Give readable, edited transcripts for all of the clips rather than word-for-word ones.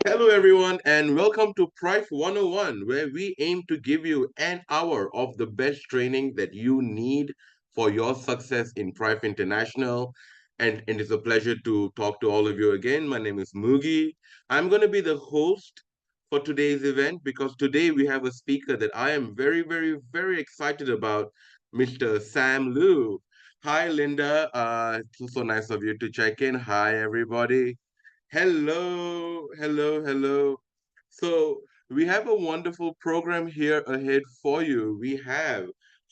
Hello, everyone, and welcome to Prife 101, where we aim to give you an hour of the best training that you need for your success in Prife International. And it's a pleasure to talk to all of you again. My name is Mugi. I'm going to be the host for today's event because today we have a speaker that I am very, very, very excited about, Mr. Sam Liu. Hi, Linda. It's so nice of you to check in. Hi, everybody. Hello, hello, hello. So, we have a wonderful program here ahead for you. We have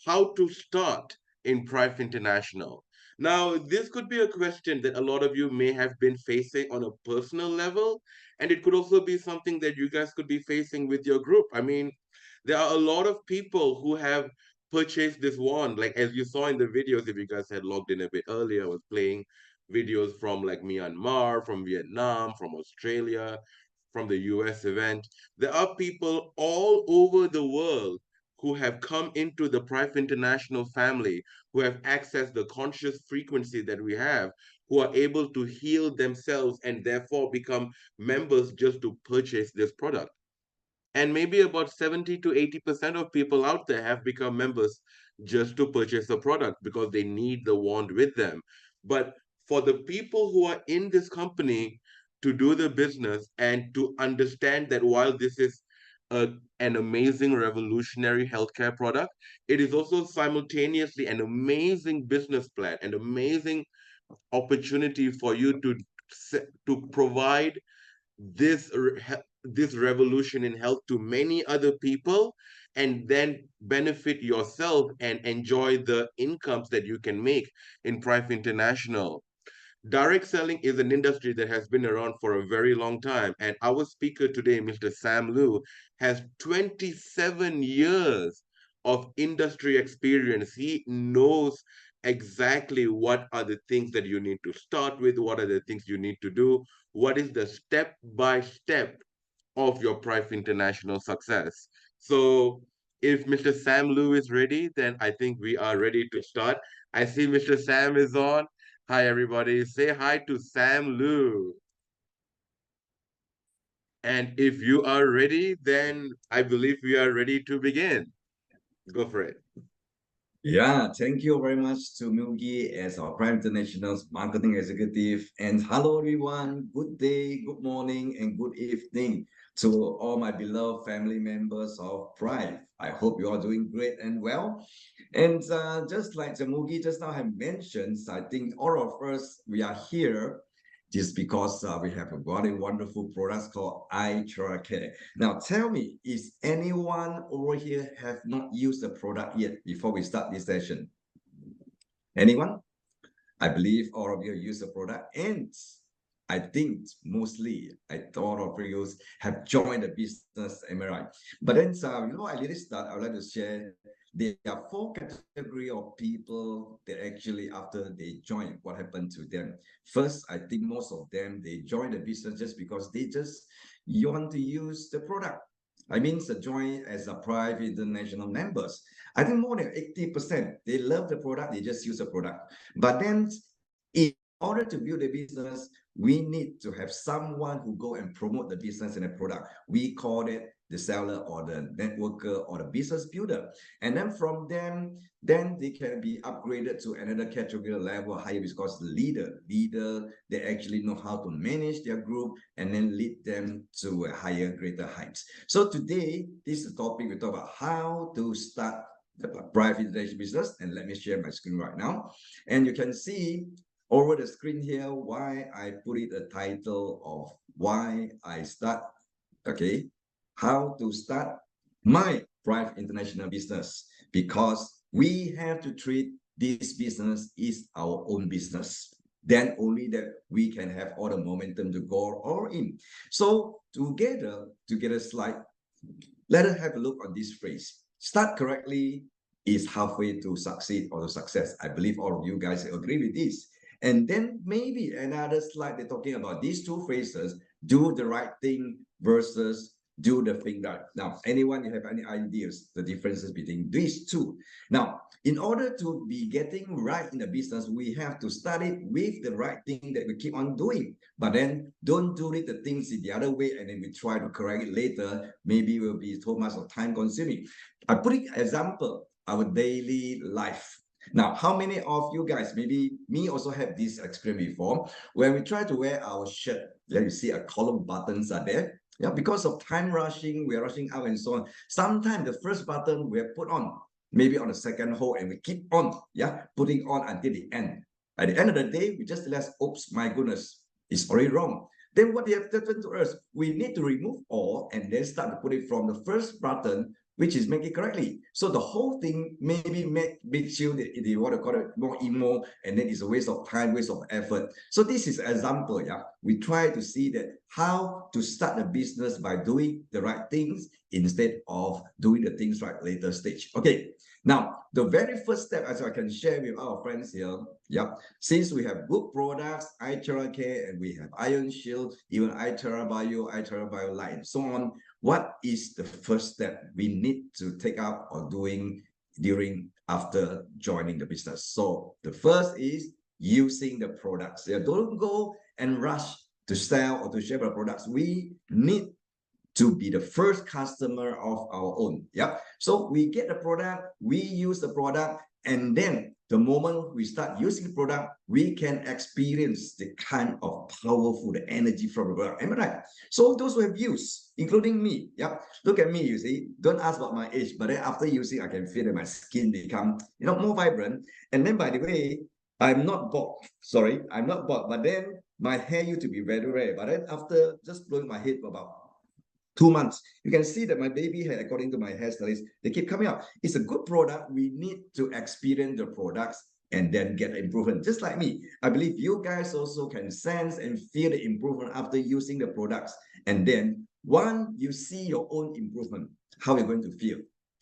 how to start in Prife International. Now, this could be a question that a lot of you may have been facing on a personal level, and it could also be something that you guys could be facing with your group. I mean, there are a lot of people who have purchased this wand, like as you saw in the videos, if you guys had logged in a bit earlier, I was playing videos from like Myanmar, from Vietnam, from Australia, from the US event. There are people all over the world who have come into the Prife International family, who have accessed the conscious frequency that we have, who are able to heal themselves and therefore become members just to purchase this product. And maybe about 70 to 80% of people out there have become members just to purchase the product because they need the wand with them. But for the people who are in this company to do the business and to understand that while this is an amazing revolutionary healthcare product, it is also simultaneously an amazing business plan, an amazing opportunity for you to provide this revolution in health to many other people and then benefit yourself and enjoy the incomes that you can make in Prife International. Direct selling is an industry that has been around for a very long time, and our speaker today, Mr. Sam Liu, has 27 years of industry experience. He knows exactly what are the things that you need to start with, what are the things you need to do, what is the step by step of your Prife International success. So, if Mr. Sam Liu is ready, then I think we are ready to start. I see Mr. Sam is on. Hi, everybody. Say hi to Sam Liu. And if you are ready, then I believe we are ready to begin. Go for it. Yeah, thank you very much to Mugi as our Prime International's marketing executive. And hello, everyone. Good day, good morning, and good evening to all my beloved family members of Prime. I hope you are doing great and well. And just like the Mugi just now have mentioned, I think all of us, we are here just because we have a very wonderful product called iTracker. Now, tell me, is anyone over here have not used the product yet before we start this session? Anyone? I believe all of you use the product, and I think mostly I thought of you have joined the business. Am I right? But then, I really start. I would like to share. There are four category of people that actually after they join, what happened to them? First, I think most of them they join the business just because they just want to use the product. I mean, the join as a private international members. I think more than 80%, they love the product, they just use the product. But then in order to build a business, we need to have someone who go and promote the business and the product. We call it the seller or the networker or the business builder. And then from them, then they can be upgraded to another category level higher because the leader, they actually know how to manage their group and then lead them to a higher, greater heights. So today, this is the topic we talk about how to start the private business. And let me share my screen right now. And you can see over the screen here why I put it a title of why I start, okay, how to start my private international business, because we have to treat this business is our own business. Then only that we can have all the momentum to go all in. So to get a slide, let us have a look on this phrase. Start correctly is halfway to succeed or to success. I believe all of you guys agree with this. And then maybe another slide they're talking about these two phrases, do the right thing versus do the thing right. Now, anyone, you have any ideas, the differences between these two? Now, in order to be getting right in the business, we have to start it with the right thing that we keep on doing. But then don't do it the things in the other way, and then we try to correct it later. Maybe it will be too much of time consuming. I put an example, our daily life. Now, how many of you guys, maybe me also have this experience before, when we try to wear our shirt, yeah, you see a column buttons are there. Yeah, because of time rushing, we're rushing out and so on. Sometimes the first button we're put on, maybe on the second hole, and we keep on, yeah, putting on until the end. At the end of the day, we just realize, oops, my goodness, it's already wrong. Then what they have done to us, we need to remove all and then start to put it from the first button, which is make it correctly. So the whole thing maybe makes you, they want to call it more emo, and then it's a waste of time, waste of effort. So this is an example, yeah. We try to see that how to start a business by doing the right things instead of doing the things right later stage. Okay, now the very first step, as I can share with our friends here, yeah, since we have good products, iTerra Care, and we have Iron Shield, even iTerra Bio Light, and so on, what is the first step we need to take up or doing after joining the business? So the first is using the products. Yeah, don't go and rush to sell or to share the products. We need to be the first customer of our own. Yeah. So we get the product, we use the product, and then the moment we start using the product, we can experience the kind of powerful energy from the product. Am I right? So those who have used, including me, yeah, look at me, you see, don't ask about my age, but then after using, I can feel that my skin become, more vibrant. And then, by the way, I'm not bald. Sorry, I'm not bald, but then my hair used to be very rare. But then after just blowing my head for about 2 months, you can see that my baby hair, according to my hairstylist, they keep coming out. It's a good product. We need to experience the products and then get improvement. Just like me, I believe you guys also can sense and feel the improvement after using the products. And then once you see your own improvement, how you're going to feel.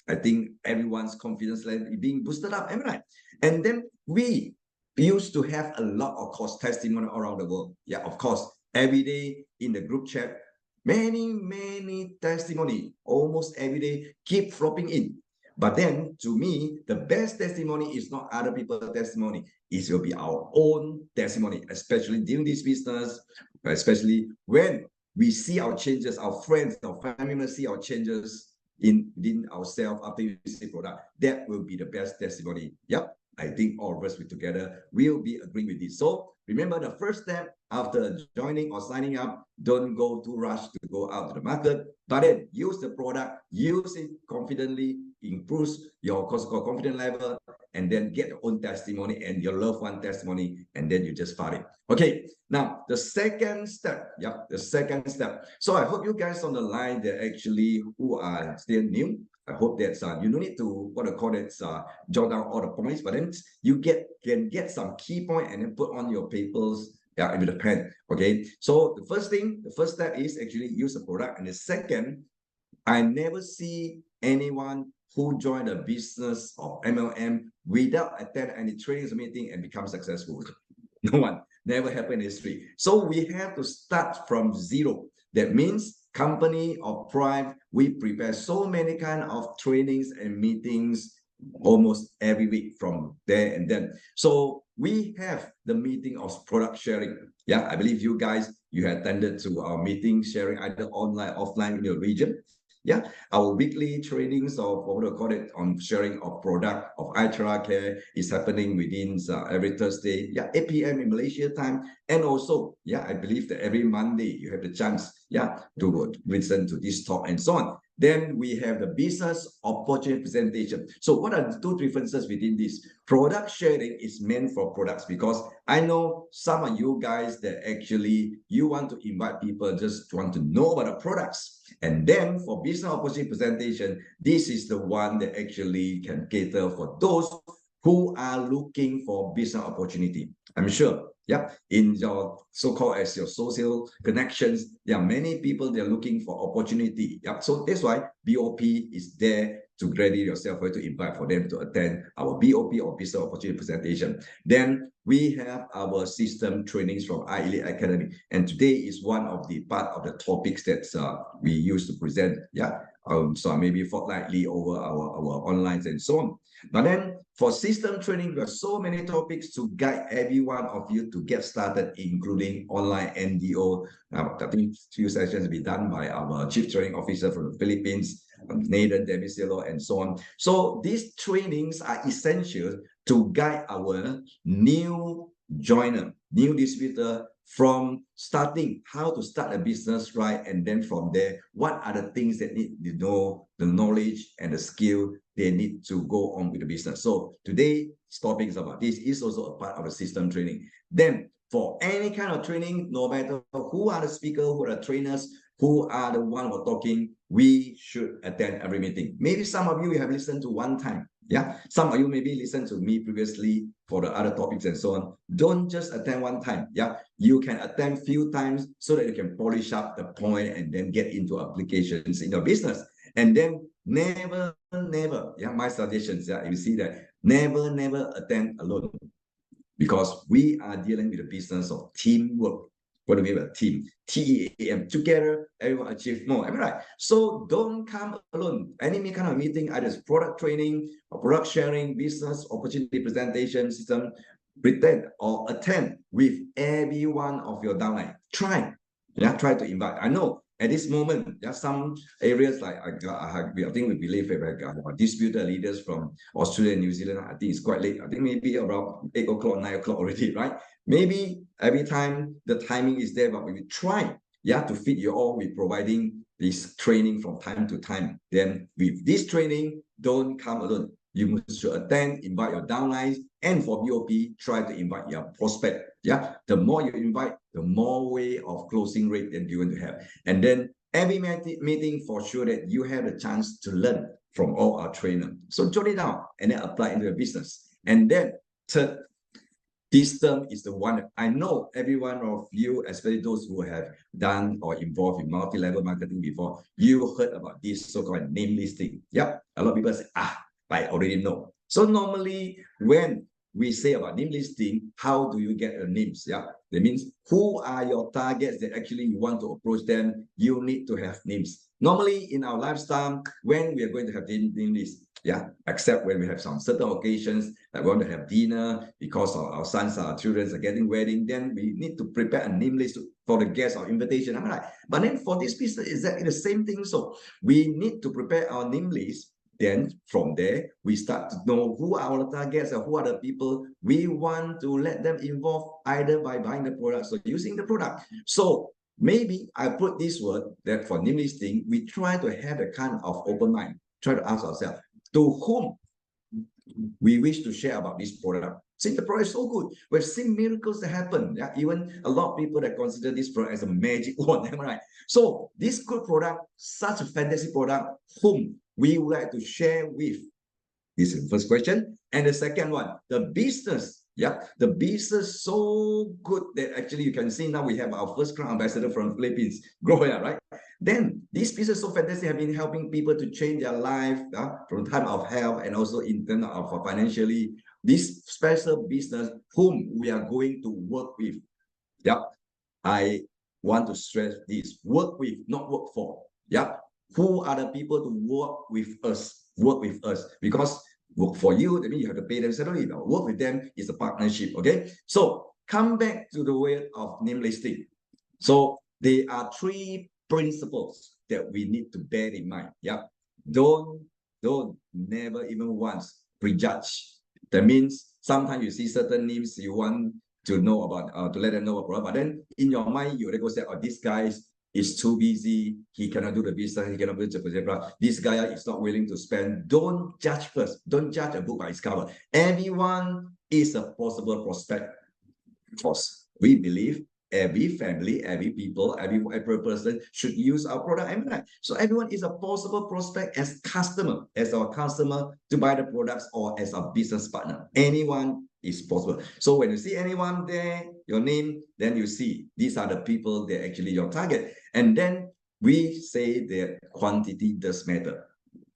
I think everyone's confidence level is being boosted up, am I right? And then we used to have a lot of course testimony around the world. Yeah, of course, every day in the group chat, many testimony almost every day keep flopping in. But then to me, the best testimony is not other people's testimony. It will be our own testimony, especially during this business, especially when we see our changes, our friends, our family members see our changes within ourselves after using the product. That will be the best testimony. Yep. I think all of us together will be agreeing with this. So remember, the first step after joining or signing up, don't go too rushed to go out to the market, but then use the product, use it confidently, improves your confidence level, and then get your own testimony and your loved one testimony, and then you just start it. Okay, now the second step, the second step. So I hope you guys on the line that actually who are still new, I hope that you don't need to jot down all the points, but then you can get some key point and then put on your papers with a pen. Okay. So the first step is actually use the product, and the second, I never see anyone who joined a business of MLM without attend any trainings meeting and become successful. No one, never happened in history. So we have to start from zero. That means company or Prife, we prepare so many kind of trainings and meetings almost every week from there and then. So we have the meeting of product sharing. Yeah, I believe you guys, you attended to our meeting sharing either online, offline in your region. Yeah, our weekly trainings of what we call it on sharing of product of iTerra Care is happening within every Thursday, 8 p.m. in Malaysia time. And also, I believe that every Monday you have the chance, to listen to this talk and so on. Then we have the business opportunity presentation. So what are the two differences within this? Product sharing is meant for products, because I know some of you guys that actually you want to invite people, just want to know about the products. And then for business opportunity presentation, this is the one that actually can cater for those who are looking for business opportunity. I'm sure, in your so-called as your social connections, there are many people they're looking for opportunity. So that's why BOP is there to ready yourself to invite for them to attend our BOP or business opportunity presentation. Then we have our system trainings from iElite Academy, and today is one of the part of the topics that we used to present. Yeah, so maybe fortnightly over our online and so on. But then for system training, there are so many topics to guide every one of you to get started, including online NDO. I think few sessions will be done by our Chief Training Officer from the Philippines, Nathan Demisilo, and so on. So these trainings are essential to guide our new joiner, new distributor, from starting how to start a business, right? And then from there, what are the things that need to know, the knowledge and the skill they need to go on with the business. So today's topic is about this, is also a part of the system training. Then for any kind of training, no matter who are the speakers, who are the trainers, who are the one who are talking, we should attend every meeting. Maybe some of you have listened to one time. Yeah, some of you maybe listened to me previously for the other topics and so on. Don't just attend one time. Yeah, you can attend few times so that you can polish up the point and then get into applications in your business. And then never, yeah, my suggestions, yeah, you see that, never attend alone, because we are dealing with the business of teamwork. What do we mean by team? TEAM. Together, everyone achieve more. Am I right? So don't come alone. Any kind of meeting, either it's product training or product sharing, business opportunity presentation system, pretend or attend with every one of your downline. Try. Yeah, try to invite. I know at this moment, there are some areas like I think we believe distributor leaders from Australia and New Zealand. I think it's quite late. I think maybe around 8 o'clock, 9 o'clock already, right? Maybe every time the timing is there, but we try, yeah, to fit you all with providing this training from time to time. Then with this training, don't come alone. You must attend, invite your downlines, and for BOP, try to invite your prospect. Yeah, the more you invite, the more way of closing rate that you're going to have. And then every meeting, for sure that you have the chance to learn from all our trainers. So jot it down and then apply into your business. And then third, this term is the one that I know every one of you, especially those who have done or involved in multi-level marketing before, you heard about this so-called name listing. Yep, a lot of people say, I already know. So normally when we say about name listing, how do you get your names? Yeah, that means who are your targets that actually you want to approach them? You need to have names. Normally in our lifestyle, when we are going to have name list, yeah, except when we have some certain occasions that we want to have dinner because our sons, our children are getting wedding, then we need to prepare a name list for the guests or invitation. I'm like, but then for this business, exactly the same thing. So we need to prepare our name list. Then from there, we start to know who are our targets and who are the people we want to let them involve either by buying the product or using the product. So maybe I put this word that for name listing, we try to have a kind of open mind, try to ask ourselves, to whom we wish to share about this product. Since the product is so good, we've seen miracles that happen. Yeah? Even a lot of people that consider this product as a magic wand, right? So this good product, such a fantasy product, whom we would like to share with? This is the first question. And the second one, the business. Yeah, the business so good that actually you can see now we have our first crown ambassador from Philippines growing up, right? Then this business so fantastic have been helping people to change their life from time of health and also in terms of financially. This special business whom we are going to work with. Yeah, I want to stress this: work with, not work for. Yeah, who are the people to work with us? Work with us, because work for you, that means you have to pay them salary. Now, work with them is a partnership. Okay, so come back to the way of name listing. So there are three principles that we need to bear in mind. Yeah, don't never even once prejudge. That means sometimes you see certain names you want to know about, to let them know about, but then in your mind you already go say, oh, this guy is too busy, he cannot do the business, he cannot do the business. This guy is not willing to spend. Don't judge first. Don't judge a book by its cover. Everyone is a possible prospect. Because we believe every family, every people, every person should use our product every night. So everyone is a possible prospect as customer, as our customer to buy the products, or as a business partner. Anyone is possible. So when you see anyone there, your name, then you see these are the people that actually your target. And then we say that quantity does matter.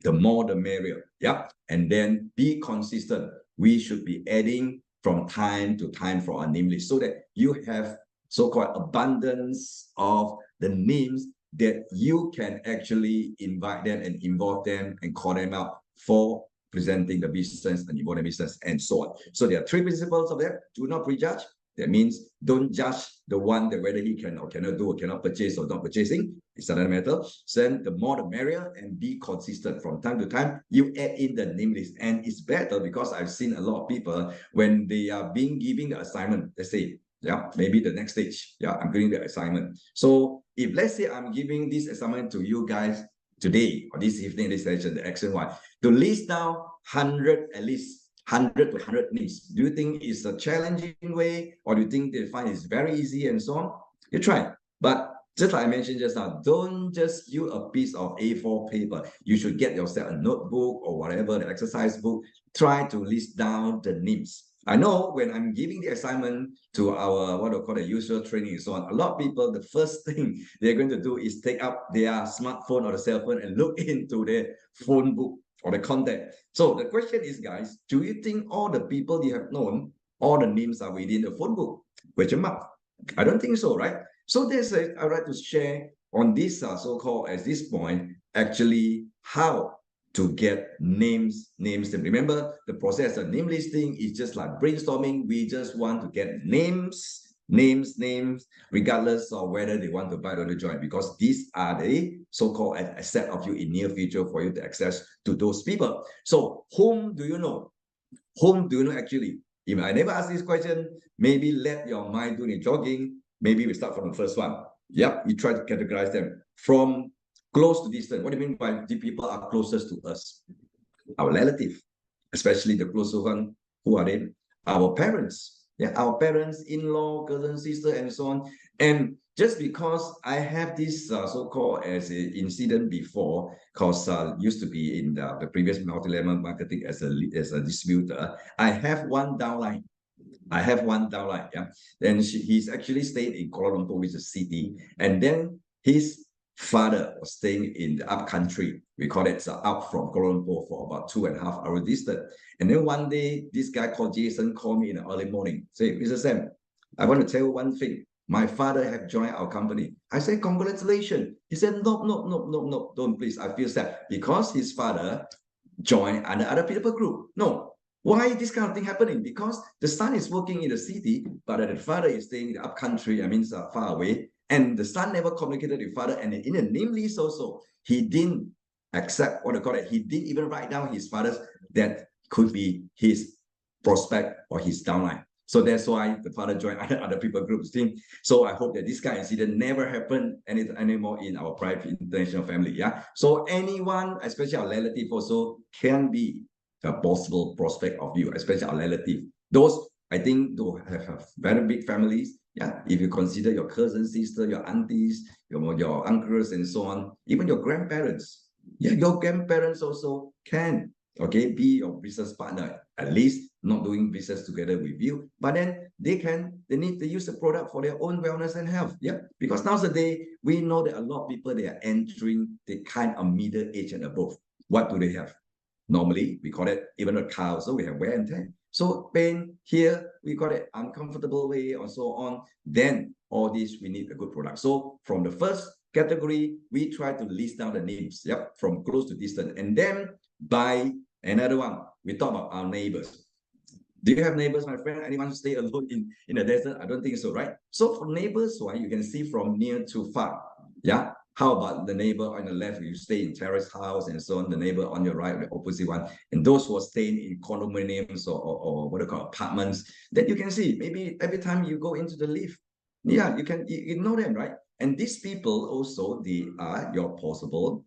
the more the merrier. Yeah. And then be consistent. We should be adding from time to time for our name list so that you have so-called abundance of the names that you can actually invite them and involve them and call them out for presenting the business and involve the business and so on. So there are three principles of that. Do not prejudge. That means don't judge the one that whether he can or cannot do or cannot purchase or not purchasing. It's another matter. Then the more the merrier, and be consistent. From time to time, you add in the name list. And it's better because I've seen a lot of people when they are being given the assignment, let's say, yeah, maybe the next stage. Yeah, I'm giving the assignment. So if let's say I'm giving this assignment to you guys today or this evening, this session, the action one, to list down 100 at least 100 to 100 names. Do you think it's a challenging way, or do you think they find it's very easy and so on? You try. But just like I mentioned just now, don't just use a piece of A4 paper. You should get yourself a notebook or whatever, the exercise book. Try to list down the names. I know when I'm giving the assignment to our, what we call the usual training and so on, a lot of people, the first thing they're going to do is take up their smartphone or the cell phone and look into their phone book or the contact. So the question is, guys, do you think all the people you have known, all the names are within the phone book? Question mark. I don't think so, right? So there's I'd like to share on this so-called at this point, actually how to get names. And remember, the process of name listing is just like brainstorming. We just want to get names, regardless of whether they want to buy or to join, because these are the so-called asset of you in near future for you to access to those people. So whom do you know? Whom do you know actually? If I never ask this question, maybe let your mind do the jogging. Maybe we start from the first one. Yep, you try to categorize them from close to distant. What do you mean by the people are closest to us? Our relative, especially the closest one. Who are they? Our parents. Yeah, our parents, in-law, cousin, sister, and so on. And just because I have this so-called as an incident before, because used to be in the previous multi-level marketing as a distributor, I have one downline. Yeah. Then he's actually stayed in Kuala Lumpur, which is a city. And then his father was staying in the upcountry. We call it out from Kuala Lumpur for about 2.5 hours distance. And then one day, this guy called Jason called me in the early morning. Say, Mr. Sam, I want to tell you one thing. My father have joined our company. I said, congratulations. He said, no, don't please. I feel sad because his father joined another people group. No. Why this kind of thing happening? Because the son is working in the city, but the father is staying in the upcountry, I mean, far away. And the son never communicated with father. And in the name list also, he didn't accept what they call it. He didn't even write down his father's that could be his prospect or his downline. So that's why the father joined other people groups team. So I hope that this kind of incident never happen anymore in our Prife international family. Yeah. So anyone, especially our relative, also can be a possible prospect of you, especially our relative. Those I think do have very big families. Yeah. If you consider your cousin, sister, your aunties, your uncles, and so on, even your grandparents. Yeah, your grandparents also can be your business partner, at least not doing business together with you, but then they need to use the product for their own wellness and health. Yeah, because nowadays we know that a lot of people, they are entering the kind of middle age and above. What do they have? Normally we call it, even a car also, we have wear and tear. So pain here, we call it uncomfortable way or so on. Then all this, we need a good product. So from the first category, we try to list down the names, from close to distant. And then by another one, we talk about our neighbors. Do you have neighbors, my friend? Anyone stay alone in the desert? I don't think so, right? So for neighbors, you can see from near to far. Yeah. How about the neighbor on the left? You stay in terrace house and so on. The neighbor on your right, the opposite one. And those who are staying in condominiums or what do you call apartments, then you can see maybe every time you go into the lift, you know them, right? And these people also, they are your possible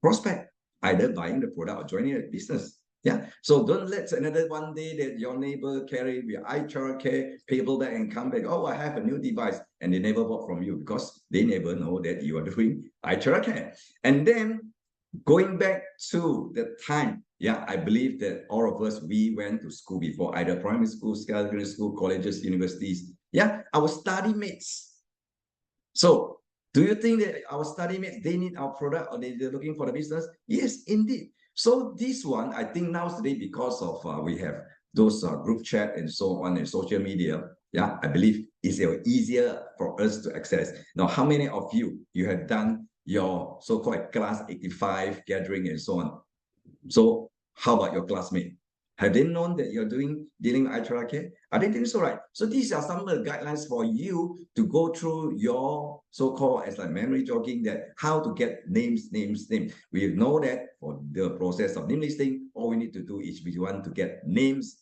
prospect, either buying the product or joining a business. Yeah. So don't let another one day that your neighbor carry your iChart care, paper bag and come back. Oh, I have a new device. And they never bought from you because they never know that you are doing iChart care. And then going back to the time, I believe that all of us, we went to school before, either primary school, secondary school, colleges, universities. Yeah. Our study mates. So do you think that our study mates, they need our product or they're looking for the business? Yes, indeed. So this one, I think nowadays, because of we have those group chat and so on and social media, yeah, I believe it's easier for us to access. Now, how many of you have done your so-called class 85 gathering and so on? So how about your classmate? Have they known that you're dealing with ITRK? I didn't think so, right? So these are some of the guidelines for you to go through your so-called as like memory jogging, that how to get names. We know that for the process of name listing, all we need to do is we want to get names,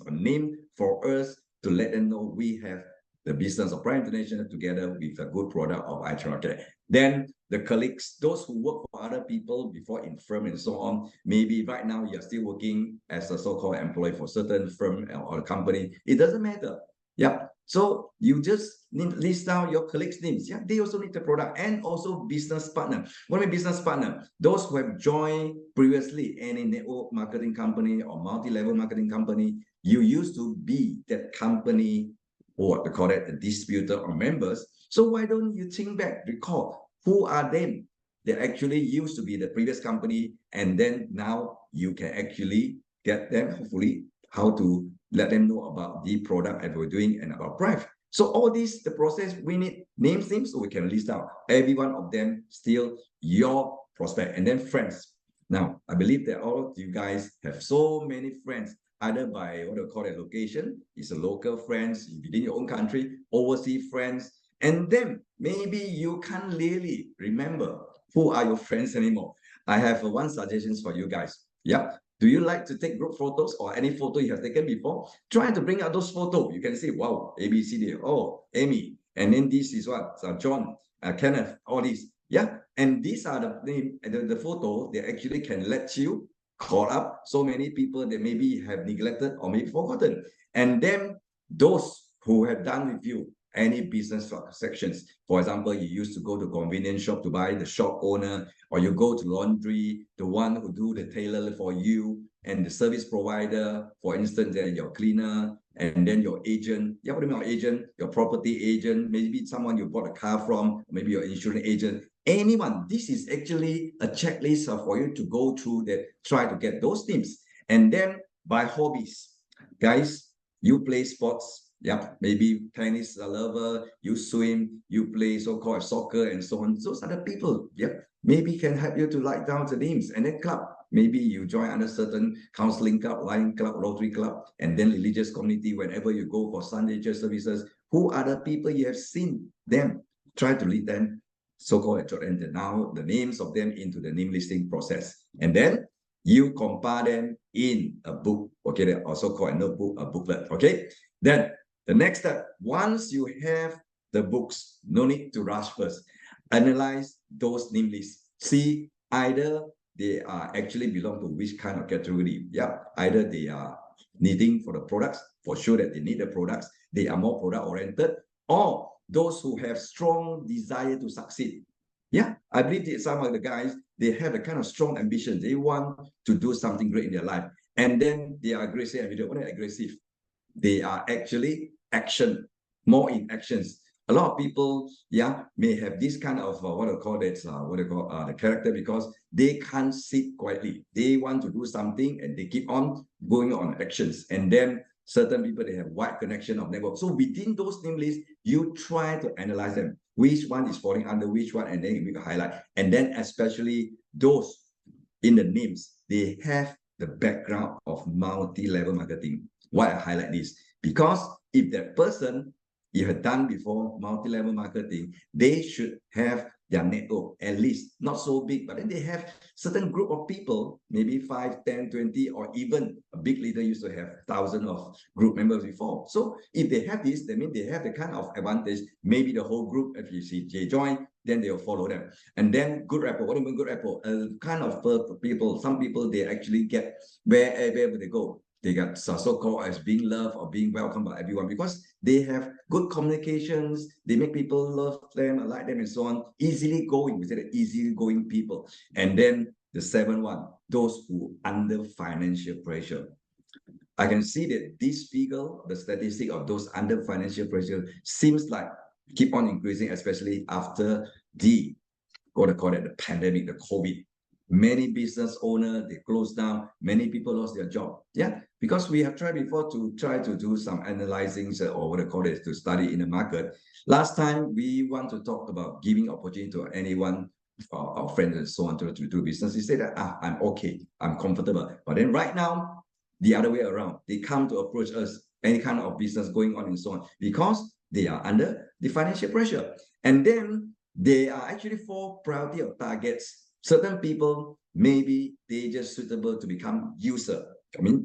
or name for us to let them know we have the business of Prife International together with a good product of ITRK. Then the colleagues, those who work for other people before in firm and so on, maybe right now you're still working as a so-called employee for certain firm or a company. It doesn't matter. Yeah. So you just need list down your colleagues' names. Yeah, they also need the product, and also business partner. What do you mean business partner? Those who have joined previously any network marketing company or multi-level marketing company, you used to be that company, or what they call it, a distributor or members. So why don't you think back, recall who are them? They actually used to be the previous company, and then now you can actually get them, hopefully, how to let them know about the product that we're doing and about Prife. So all this, the process, we need names, so we can list out every one of them, still your prospect, and then friends. Now, I believe that all of you guys have so many friends, either by what we call it location, it's a local friends within your own country, overseas friends, and then maybe you can't really remember who are your friends anymore. I have one suggestion for you guys. Yeah. Do you like to take group photos or any photo you have taken before? Try to bring out those photos. You can see, wow, A, B, C, D. Oh, Amy. And then this is what? John, Kenneth, all these. Yeah. And these are the name, the photo, they actually can let you call up so many people that maybe have neglected or maybe forgotten. And then those who have done with you any business transactions. For example, you used to go to convenience shop to buy the shop owner, or you go to laundry, the one who do the tailor for you, and the service provider, for instance, your cleaner, and then your agent. Yeah, what do you mean your agent? Your property agent, maybe someone you bought a car from, maybe your insurance agent, anyone. This is actually a checklist for you to go through that, try to get those things. And then by hobbies, guys, you play sports. Yeah, maybe tennis a lover, you swim, you play so-called soccer and so on. Those are the people, yeah, maybe can help you to write down the names. And then club, maybe you join under certain counseling club, Lion Club, Rotary Club, and then religious community. Whenever you go for Sunday church services, who are the people you have seen them? Try to lead them, so-called, and now the names of them into the name listing process. And then you compile them in a book, okay, they also called a notebook, a booklet, okay? Then the next step, once you have the books, no need to rush first. Analyze those name lists. See either they are actually belong to which kind of category. Yeah, either they are needing for the products, for sure that they need the products, they are more product oriented, or those who have strong desire to succeed. Yeah, I believe that some of the guys, they have a kind of strong ambition. They want to do something great in their life. And then they are aggressive. What are aggressive? They are actually action, more in actions. A lot of people, yeah, may have this kind of what I call it, the character, because they can't sit quietly. They want to do something and they keep on going on actions. And then certain people, they have wide connection of network. So within those name lists, you try to analyze them. Which one is falling under which one, and then you make a highlight. And then especially those in the names, they have the background of multi-level marketing. Why I highlight this? Because if that person you have done before multi-level marketing, they should have their network, at least not so big, but then they have certain group of people, maybe 5, 10, 20, or even a big leader used to have thousands of group members before. So if they have this, that means they have the kind of advantage. Maybe the whole group, if you see they join, then they'll follow them. And then good rapport. What do you mean good rapport? Kind of people, some people, they actually get wherever they go, they got so-called as being loved or being welcomed by everyone, because they have good communications. They make people love them, like them, and so on. Easily going, we say that easily going people. And then the 7th one, those who under financial pressure. I can see that this figure, the statistic of those under financial pressure, seems like keep on increasing, especially after the, what I call it, the pandemic, the COVID. Many business owners, they closed down. Many people lost their job. Yeah, because we have tried before to try to do some analyzing or what I call it, to study in the market. Last time, we want to talk about giving opportunity to anyone, our friends and so on, to do business. They say that, I'm okay, I'm comfortable. But then right now, the other way around, they come to approach us, any kind of business going on and so on, because they are under the financial pressure. And then there are actually 4 priority of targets. Certain people, maybe they just suitable to become user.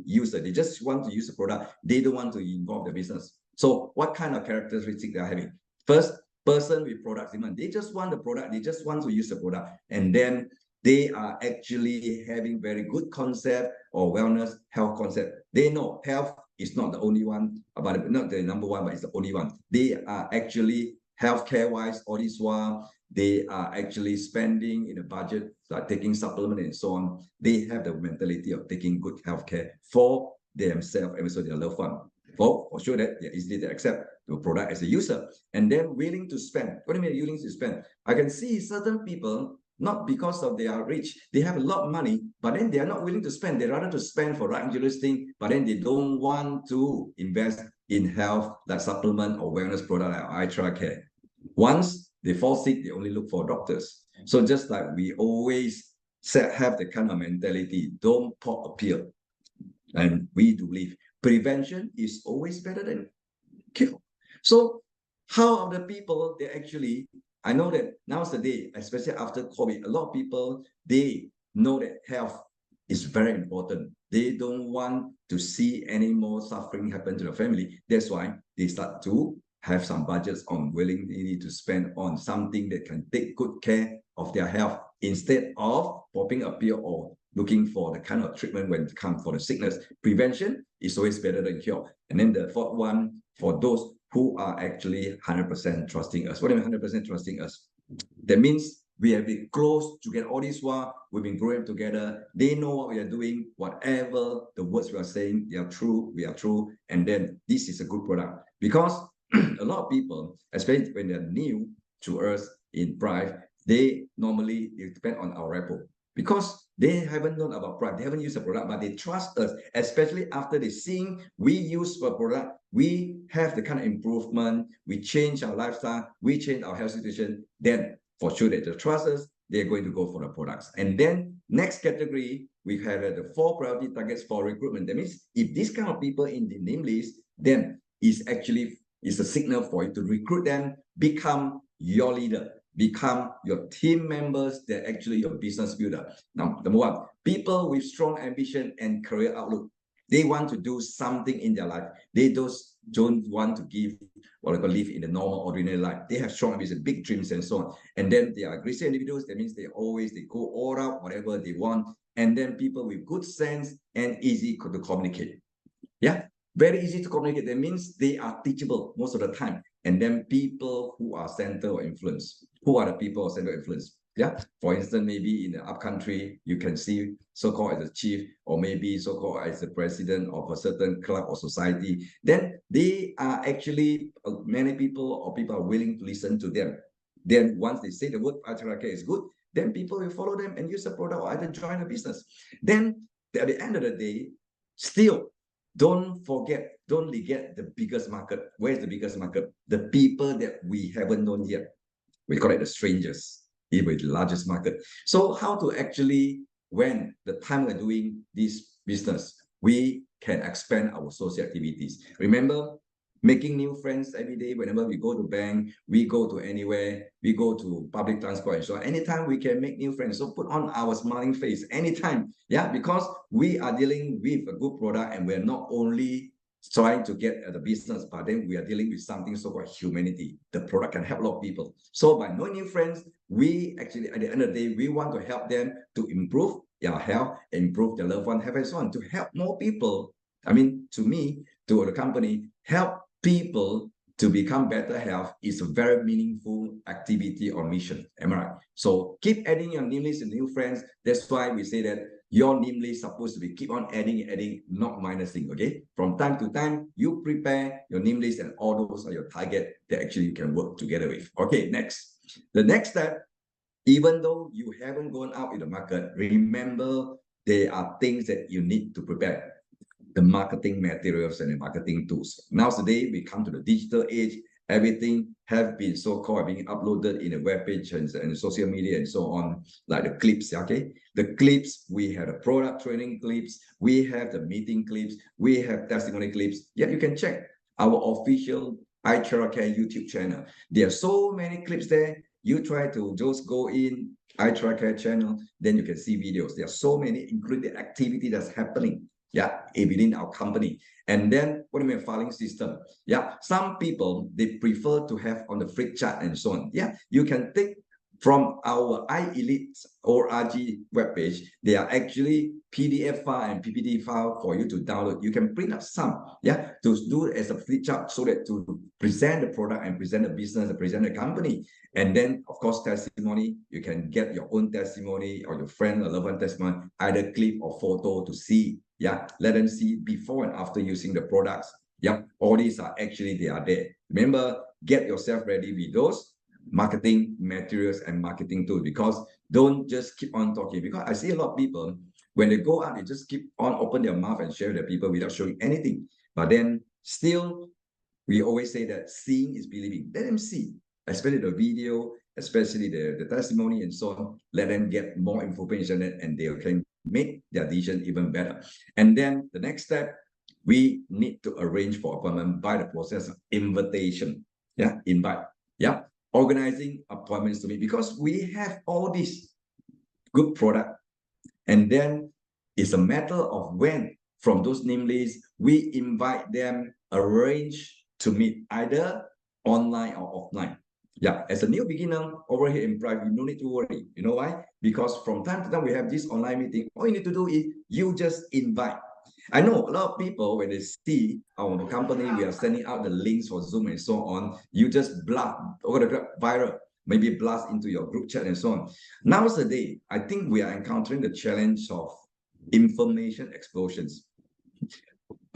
User, they just want to use the product. They don't want to involve the business. So what kind of characteristics they are having? First, person with product demand. They just want the product. They just want to use the product. And then they are actually having very good concept or wellness health concept. They know health is not the only one, but not the number one, but it's the only one. They are actually healthcare wise, all this while they are actually spending in a budget, like taking supplement and so on. They have the mentality of taking good healthcare for themselves and also their loved one. For sure that they're easily to accept the product as a user, and then willing to spend. What do you mean willing to spend? I can see certain people, not because of they are rich, they have a lot of money, but then they are not willing to spend. They rather to spend for luxurious thing, but then they don't want to invest in health, like supplement or wellness product like eye care. Once they fall sick, they only look for doctors. So just like we always have the kind of mentality, don't pop a pill. And we do believe prevention is always better than cure. So how are the people, they actually, I know that nowadays, especially after COVID, a lot of people, they know that health is very important. They don't want to see any more suffering happen to the family. That's why they start to have some budgets on willingly to spend on something that can take good care of their health instead of popping a pill or looking for the kind of treatment when it comes for the sickness. Prevention is always better than cure. And then the 4th one, for those who are actually 100% trusting us. What do you mean 100% trusting us? That means we have been close to get all this while. We've been growing together. They know what we are doing. Whatever the words we are saying, they are true. We are true. And then this is a good product. Because a lot of people, especially when they're new to us in Prife, they normally depend on our repo because they haven't known about Prife. They haven't used the product, but they trust us, especially after they seeing we use the product, we have the kind of improvement, we change our lifestyle, we change our health situation, then for sure that they trust us, they're going to go for the products. And then next category, we have the 4 priority targets for recruitment. That means if this kind of people in the name list, then it's a signal for you to recruit them, become your leader, become your team members, they're actually your business builder. Now, number 1, people with strong ambition and career outlook. They want to do something in their life. They don't want to live in the normal, ordinary life. They have strong ambition, big dreams and so on. And then they are aggressive individuals. That means they go all out, whatever they want. And then people with good sense and easy to communicate. Yeah, very easy to communicate. That means they are teachable most of the time. And then people who are center of influence. Who are the people of center of influence? Yeah, for instance, maybe in the upcountry, you can see so-called as a chief, or maybe so-called as the president of a certain club or society. Then they are actually, many people or people are willing to listen to them. Then once they say the word patriarchy is good, then people will follow them and use the product or either join a business. Then at the end of the day, still, don't negate the biggest market. Where's the biggest market? The people that we haven't known yet. We call it the strangers, even the largest market. So how to actually, when the time we're doing this business, we can expand our social activities. Remember, making new friends every day. Whenever we go to bank, we go to anywhere, we go to public transport and so on. Anytime we can make new friends. So put on our smiling face anytime. Yeah, because we are dealing with a good product and we're not only trying to get the business, but then we are dealing with something so-called humanity. The product can help a lot of people. So by knowing new friends, we actually, at the end of the day, we want to help them to improve their health, improve their loved one health, and so on, to help more people. I mean, to me, to the company, help people to become better health is a very meaningful activity or mission. Am I right? So keep adding your name list and new friends. That's why we say that your name list is supposed to be keep on adding, not minusing. Okay. From time to time, you prepare your name list and all those are your target that actually you can work together with. Okay. Next, the next step Even though you haven't gone out in the market, remember there are things that you need to prepare. The marketing materials and the marketing tools. Nowadays, we come to the digital age. Everything have been so-called being uploaded in a web page and social media and so on, like the clips, okay? The clips, we have the product training clips, we have the meeting clips, we have testimony clips. Yeah, you can check our official iTracker YouTube channel. There are so many clips there. You try to just go in iTracker channel, then you can see videos. There are so many, including the activity that's happening, yeah, within our company. And then what do you mean filing system? Yeah, some people, they prefer to have on the flip chart and so on. Yeah, you can take from our iElite org webpage. They are actually PDF file and PPT file for you to download. You can print out some, yeah, to do it as a flip chart so that to present the product and present the business and present the company. And then, of course, testimony, you can get your own testimony or your friend or loved one testimony, either clip or photo to see. Yeah, let them see before and after using the products. Yeah, all these are actually, they are there. Remember, get yourself ready with those marketing materials and marketing tools, because don't just keep on talking. Because I see a lot of people, when they go out, they just keep on open their mouth and share with the people without showing anything. But then still, we always say that seeing is believing. Let them see, especially the video, especially the testimony and so on. Let them get more information and they can make their decision even better. And then the next step, we need to arrange for appointment by the process of invitation. Yeah, invite. Yeah, organizing appointments to meet, because we have all this good product. And then it's a matter of when from those name lists, we invite them, arrange to meet either online or offline. Yeah, as a new beginner over here in Prife, you no need to worry. You know why? Because from time to time, we have this online meeting. All you need to do is you just invite. I know a lot of people, when they see our company, we are sending out the links for Zoom and so on, you just blast over the viral, maybe blast into your group chat and so on. Nowadays, I think we are encountering the challenge of information explosions.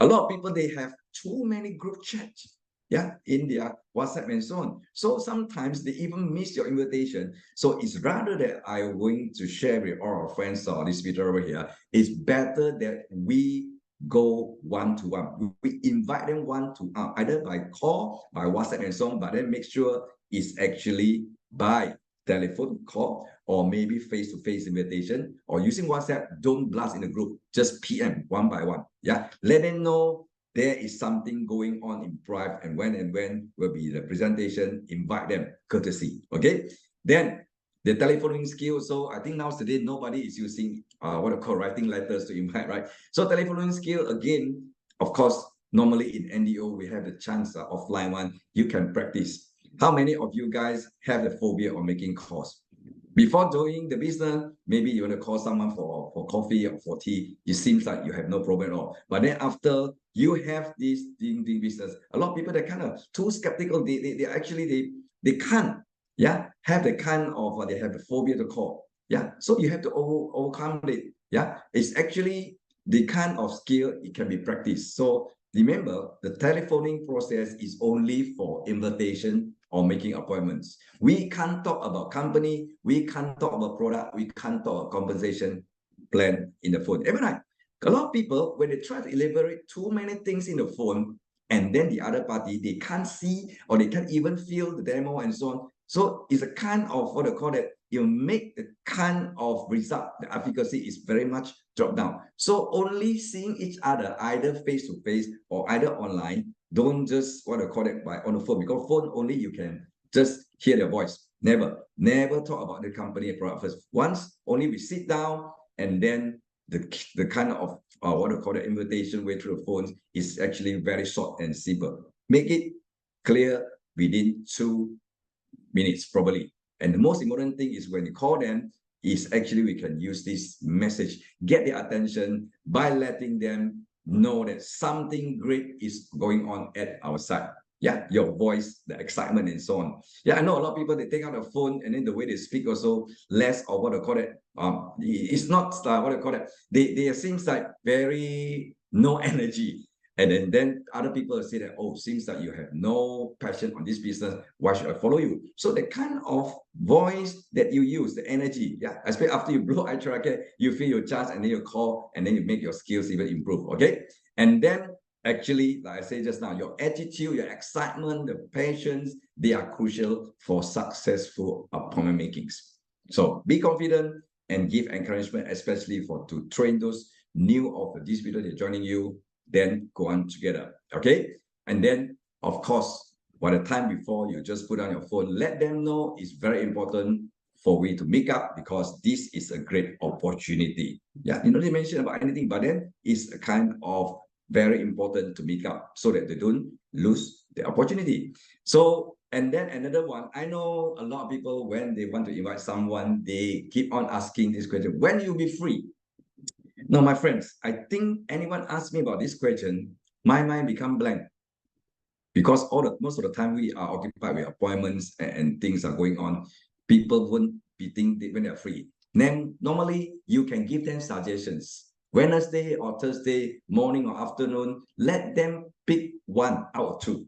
A lot of people, they have too many group chats, yeah, in their WhatsApp and so on. So sometimes they even miss your invitation. So it's rather that I'm going to share with all our friends or distributor over here, it's better that we go one-to-one. We invite them one-to-one, either by call, by WhatsApp and so on, but then make sure it's actually by telephone call or maybe face-to-face invitation, or using WhatsApp. Don't blast in the group, just PM one by one. Yeah, let them know there is something going on in Prife, and when will be the presentation. Invite them courtesy. Okay, then the telephoning skill. So I think nowadays nobody is using what I call writing letters to invite, right? So telephoning skill, again, of course, normally in NDO we have the chance offline one. You can practice. How many of you guys have the phobia of making calls? Before doing the business, maybe you want to call someone for coffee or for tea. It seems like you have no problem at all. But then after you have this doing business, a lot of people, they're kind of too skeptical. They actually, they can't, yeah, have the kind of, they have the phobia to call. Yeah, so you have to overcome it. Yeah, it's actually the kind of skill it can be practiced. So remember, the telephoning process is only for invitation or making appointments. We can't talk about company, we can't talk about product, we can't talk about compensation plan in the phone. Every night, a lot of people, when they try to elaborate too many things in the phone, and then the other party, they can't see or they can't even feel the demo and so on. So it's a kind of what they call it, you make the kind of result, the efficacy is very much drop down. So only seeing each other, either face to face or either online. Don't just what I call it by on the phone, because phone only you can just hear their voice. Never talk about the company and product first. Once only we sit down, and then the kind of what I call the invitation way through the phones is actually very short and simple. Make it clear within 2 minutes probably. And the most important thing is when you call them, is actually we can use this message, get their attention by letting them know that something great is going on at our side. Yeah, your voice, the excitement and so on. Yeah, I know a lot of people, they take out the phone and then the way they speak also less of what I call it. It's not what I call it. They seems like very no energy. And then other people say that, oh, seems that you have no passion on this business. Why should I follow you? So the kind of voice that you use, the energy, yeah, especially after you blow eye tracker, you feel your chance and then you call and then you make your skills even improve, okay? And then actually, like I said just now, your attitude, your excitement, the patience, they are crucial for successful appointment makings. So be confident and give encouragement, especially to train those new of the distributor they're joining you, then go on together, okay? And then, of course, by the time before you just put on your phone, let them know it's very important for we to make up because this is a great opportunity. Yeah, you know, they mention about anything, but then it's a kind of very important to make up so that they don't lose the opportunity. So, and then another one, I know a lot of people, when they want to invite someone, they keep on asking this question, when you'll be free? No, my friends, I think anyone ask me about this question, my mind become blank because most of the time we are occupied with appointments and things are going on. People won't be thinking when they're free. Then normally you can give them suggestions. Wednesday or Thursday, morning or afternoon, let them pick one out of two.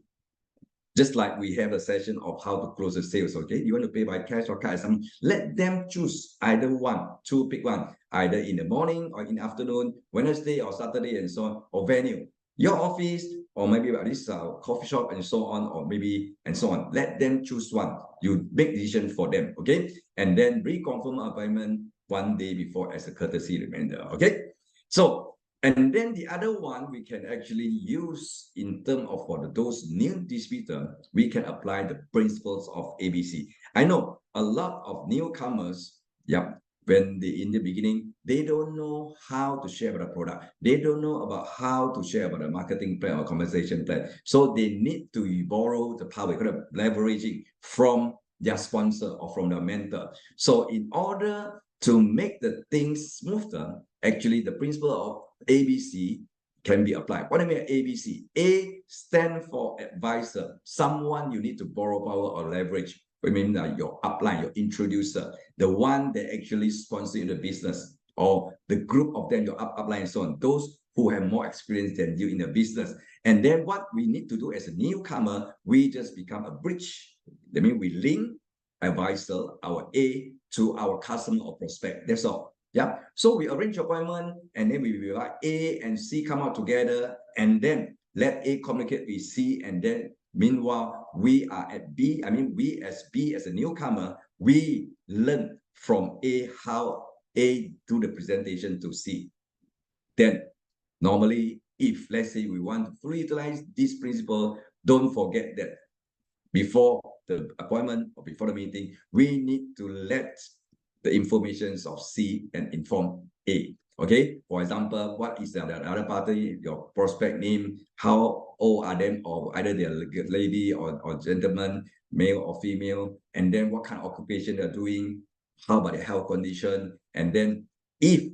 Just like we have a session of how to close the sales, okay? You want to pay by cash or card, let them choose either one, pick one, either in the morning or in the afternoon, Wednesday or Saturday and so on, or venue, your office, or maybe about this coffee shop and so on, or maybe and so on. Let them choose one. You make decision for them, okay? And then reconfirm appointment one day before as a courtesy reminder, okay? So, and then the other one we can actually use in terms of for those new distributor, we can apply the principles of ABC. I know a lot of newcomers, when in the beginning, they don't know how to share about the product. They don't know about how to share about the marketing plan or conversation plan. So they need to borrow the power, kind of leveraging from their sponsor or from their mentor. So in order to make the things smoother, actually the principle of ABC can be applied. What do I mean ABC? A stand for advisor, someone you need to borrow power or leverage. I mean your upline, your introducer, the one that actually sponsors you the business, or the group of them, your upline and so on, those who have more experience than you in the business. And then what we need to do as a newcomer, we just become a bridge. That means we link advisor, our A, to our customer or prospect. That's all. Yeah. So we arrange appointment and then we like A and C come out together and then let A communicate with C. And then meanwhile, we are at B. I mean, we as B as a newcomer, we learn from A how A do the presentation to C. Then normally, if let's say we want to fully utilize this principle, don't forget that before the appointment or before the meeting, we need to let the informations of C and inform A. Okay, for example, what is the other party, your prospect name, how old are them, or either they're lady or gentleman, male or female, and then what kind of occupation they're doing, how about their health condition, and then if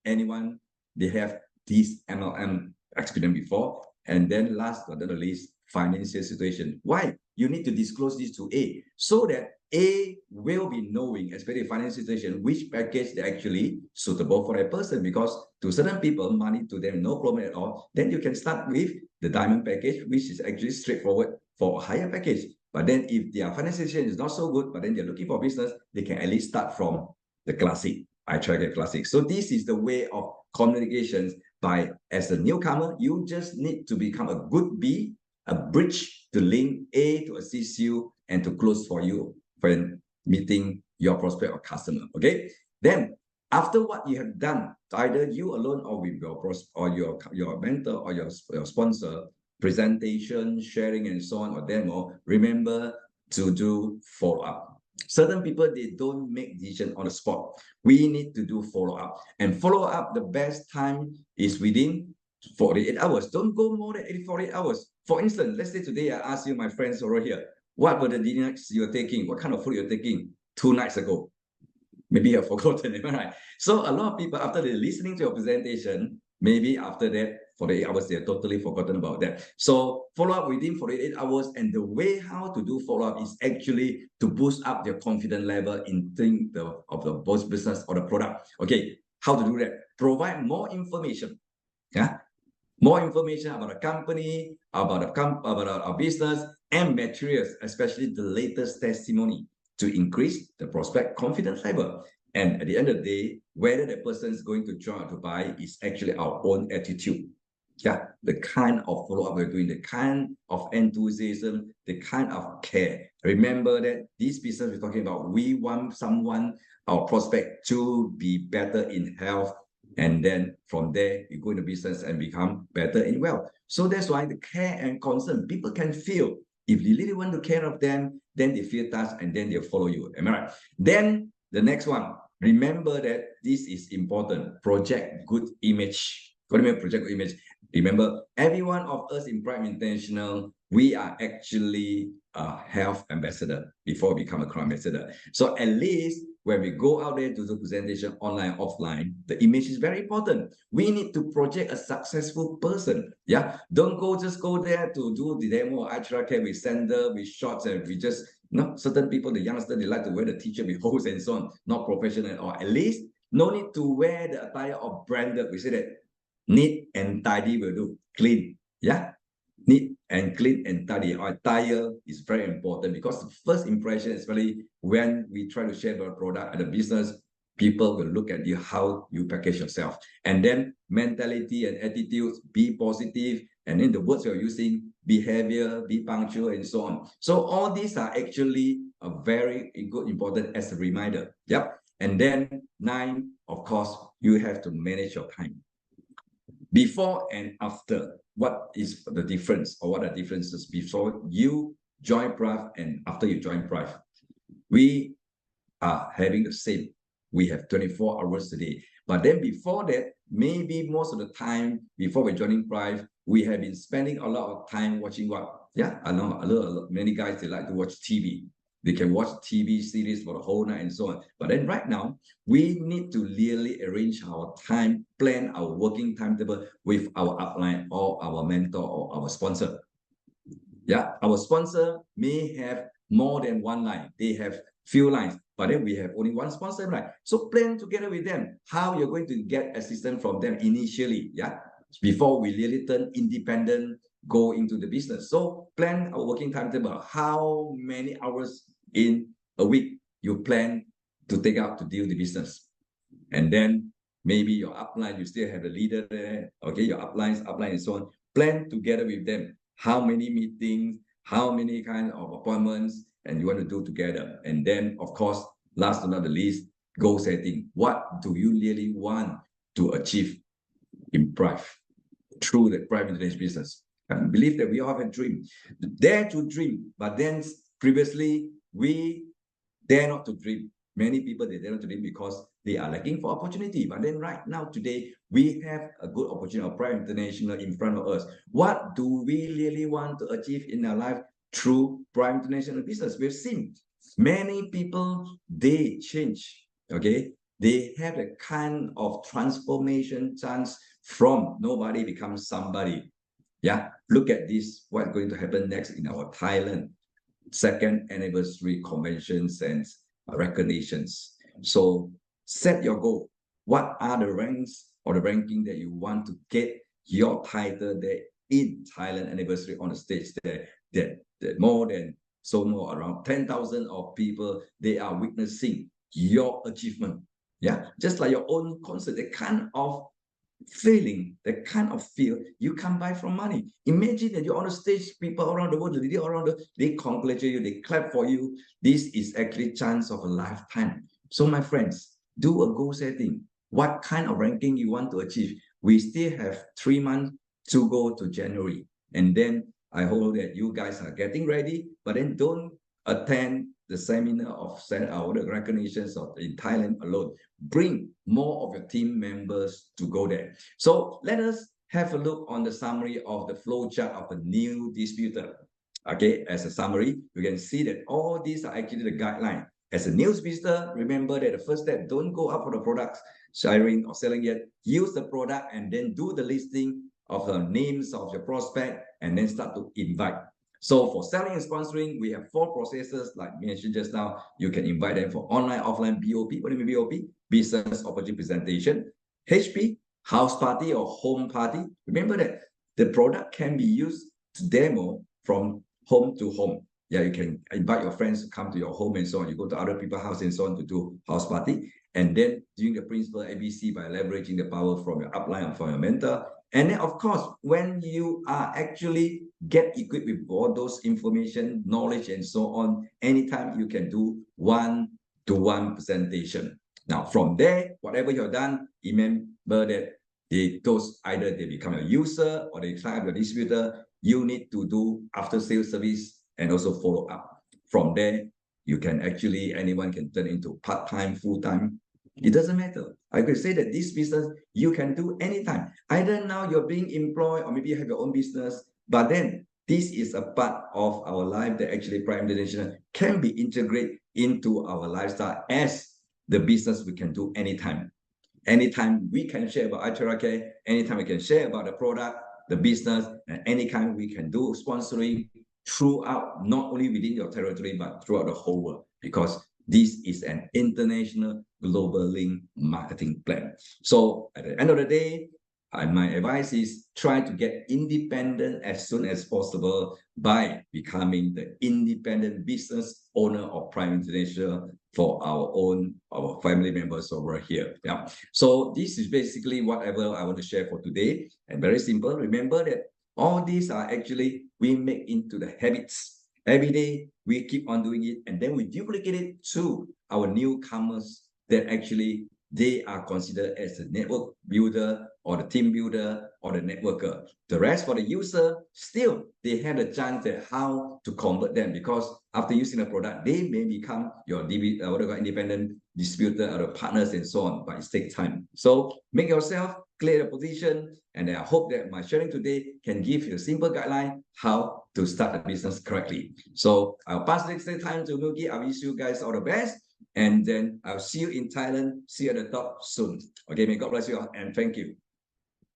anyone, they have this MLM experience before, and then last but not the least, financial situation. Why? You need to disclose this to A so that A will be knowing, especially financial situation, which package they're actually suitable for a person. Because to certain people, money to them, no problem at all. Then you can start with the diamond package, which is actually straightforward for a higher package. But then if their financial situation is not so good, but then they're looking for business, they can at least start from the classic. I try to get classic. So this is the way of communications. By as a newcomer, you just need to become a good B, a bridge to link A to assist you and to close for you when meeting your prospect or customer. Okay. Then after what you have done, either you alone or with your prospect or your mentor or your sponsor, presentation, sharing, and so on, or demo, remember to do follow-up. Certain people, they don't make decision on the spot. We need to do follow-up. And follow-up, the best time is within 48 hours. Don't go more than 48 hours. For instance, let's say today I ask you, my friends over here, what were the dinners you're taking? What kind of food you're taking 2 nights ago? Maybe you've forgotten, right? So a lot of people, after they're listening to your presentation, maybe after that, 48 hours, they're totally forgotten about that. So follow up within 48 hours. And the way how to do follow up is actually to boost up their confidence level in of the both business or the product. Okay, how to do that? Provide more information. Yeah. More information about the company, about our business, and materials, especially the latest testimony, to increase the prospect confidence level. And at the end of the day, whether the person is going to join or to buy is actually our own attitude. Yeah, the kind of follow-up we're doing, the kind of enthusiasm, the kind of care. Remember that this business we're talking about, we want someone, our prospect, to be better in health. And then from there, you go into business and become better in wealth. So that's why the care and concern, people can feel. If you really want to care of them, then they feel touched and then they'll follow you. Am I right? Then the next one, remember that this is important. Project good image. What do you mean project good image? Remember, every one of us in Prime International, we are actually a health ambassador before we become a crown ambassador. So at least when we go out there to do presentation online, offline, the image is very important. We need to project a successful person. Yeah, don't just go there to do the demo. Actually, okay, with sandal, with shorts, and we just certain people, the youngsters, they like to wear the t-shirt with hose and so on, not professional, or at least no need to wear the attire of branded. We say that neat and tidy will do. Clean, yeah. Neat and clean and tidy. Our attire is very important because the first impression, especially when we try to share the product at the business, people will look at you, how you package yourself. And then mentality and attitudes, be positive. And then the words you're using, behavior, be punctual, and so on. So all these are actually a very good, important as a reminder. Yep. And then 9, of course, you have to manage your time. Before and after, what is the difference, or what are differences before you join Prife and after you join Prife? We are having the same. We have 24 hours a day. But then before that, maybe most of the time before we're joining Prife, we have been spending a lot of time watching what? Yeah, I know many guys, they like to watch TV. They can watch TV series for the whole night and so on. But then right now, we need to really arrange our time, plan our working timetable with our upline or our mentor or our sponsor. Yeah, our sponsor may have more than one line. They have few lines, but then we have only one sponsor line. So plan together with them how you're going to get assistance from them initially. Yeah, before we really turn independent, go into the business. So plan our working timetable. How many hours in a week you plan to take out to deal the business, and then maybe your upline, you still have a leader there. Okay, your upline, and so on. Plan together with them how many meetings, how many kind of appointments, and you want to do together. And then, of course, last but not the least, goal setting. What do you really want to achieve in Prife through the private international business? I believe that we all have a dream. Dare to dream, but then previously we dare not to dream. Many people, they dare not to dream because they are lacking for opportunity. But then right now, today, we have a good opportunity of Prime International in front of us. What do we really want to achieve in our life through Prime International business? We've seen many people, they change, okay? They have a kind of transformation chance from nobody becomes somebody. Yeah, look at this, what's going to happen next in our Thailand second anniversary conventions and recognitions. So set your goal. What are the ranks or the ranking that you want to get your title there in Thailand anniversary on the stage there? That more than around 10,000 of people, they are witnessing your achievement. Yeah, just like your own concert, the kind of feeling, the kind of feel you can't buy from money. Imagine that you're on a stage, people around the world, they congratulate you, they clap for you. This is actually chance of a lifetime. So my friends, do a goal setting. What kind of ranking you want to achieve? We still have 3 months to go to January. And then I hope that you guys are getting ready, but then don't attend the seminar of the recognitions of in Thailand alone. Bring more of your team members to go there. So let us have a look on the summary of the flow chart of a new distributor. Okay, as a summary, you can see that all these are actually the guideline. As a new visitor, remember that the first step, don't go up for the products sharing or selling yet. Use the product and then do the listing of the names of your prospect and then start to invite. So for selling and sponsoring, we have 4 processes like mentioned just now. You can invite them for online, offline, BOP. What do you mean BOP? Business opportunity presentation. HP, house party or home party, remember that the product can be used to demo from home to home. Yeah, you can invite your friends to come to your home and so on. You go to other people's house and so on to do house party. And then doing the principle ABC by leveraging the power from your upline and from your mentor. And then, of course, when you are actually get equipped with all those information, knowledge, and so on, anytime you can do one-to-one presentation. Now, from there, whatever you've done, remember that those either they become a user or they sign up a distributor, you need to do after sales service and also follow up. From there, you can actually, anyone can turn into part-time, full-time. It doesn't matter. I could say that this business you can do anytime. Either now you're being employed or maybe you have your own business, but then this is a part of our life that actually Prife International can be integrated into our lifestyle as the business we can do anytime. Anytime we can share about iTera Care, anytime we can share about the product, the business, and anytime we can do sponsoring throughout, not only within your territory, but throughout the whole world, because this is an international global link marketing plan. So at the end of the day, my advice is try to get independent as soon as possible by becoming the independent business owner of Prife International for our family members over here. Yeah. So this is basically whatever I want to share for today. And very simple. Remember that all these are actually we make into the habits. Every day we keep on doing it, and then we duplicate it to our newcomers that actually they are considered as a network builder or the team builder or the networker. The rest for the user, still they have a chance at how to convert them, because after using the product, they may become your independent distributor or partners and so on, but it takes time. So make yourself clear the position, and I hope that my sharing today can give you a simple guideline how to start a business correctly. So I'll pass next time to Mugi. I wish you guys all the best. And then I'll see you in Thailand. See you at the top soon. Okay, may God bless you all, and thank you.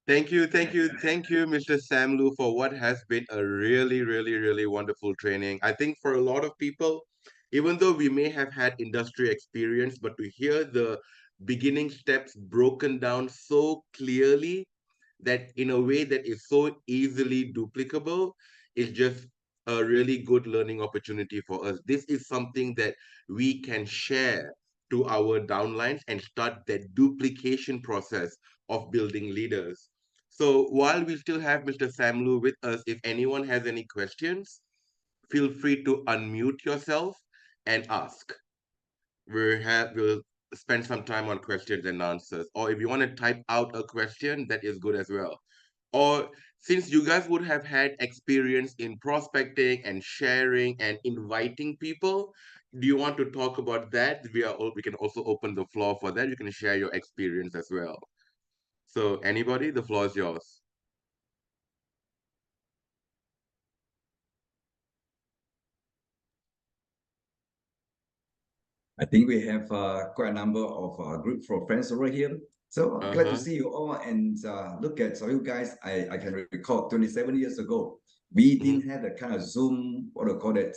Thank you, Mr. Samlu, for what has been a really, really, really wonderful training. I think for a lot of people, even though we may have had industry experience, but to hear the beginning steps broken down so clearly, that in a way that is so easily duplicable, is just a really good learning opportunity for us. This is something that we can share to our downlines and start that duplication process of building leaders. So while we still have Mr. Samlu with us, if anyone has any questions, feel free to unmute yourself and ask. We'll spend some time on questions and answers. Or if you want to type out a question, that is good as well. Or since you guys would have had experience in prospecting and sharing and inviting people, do you want to talk about that? We can also open the floor for that. You can share your experience as well. So anybody, the floor is yours. I think we have quite a number of group for friends over here. So glad to see you all, and look at so you guys. I can recall 27 years ago, we didn't have the kind of Zoom, what do you call it,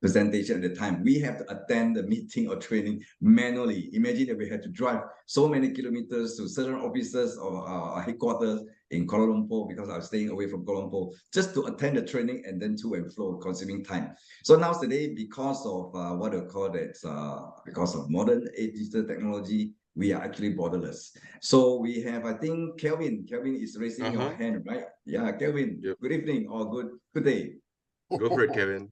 presentation at the time. We have to attend the meeting or training manually. Imagine that we had to drive so many kilometers to certain offices or headquarters in Kuala Lumpur, because I was staying away from Kuala Lumpur, just to attend the training and then to and fro, consuming time. So now today, because of what do you call it, because of modern digital technology, we are actually borderless. So we have, I think, Kelvin. Kelvin is raising your hand, right? Yeah, Kelvin. Yep. Good evening or good day. Go for it, Kevin.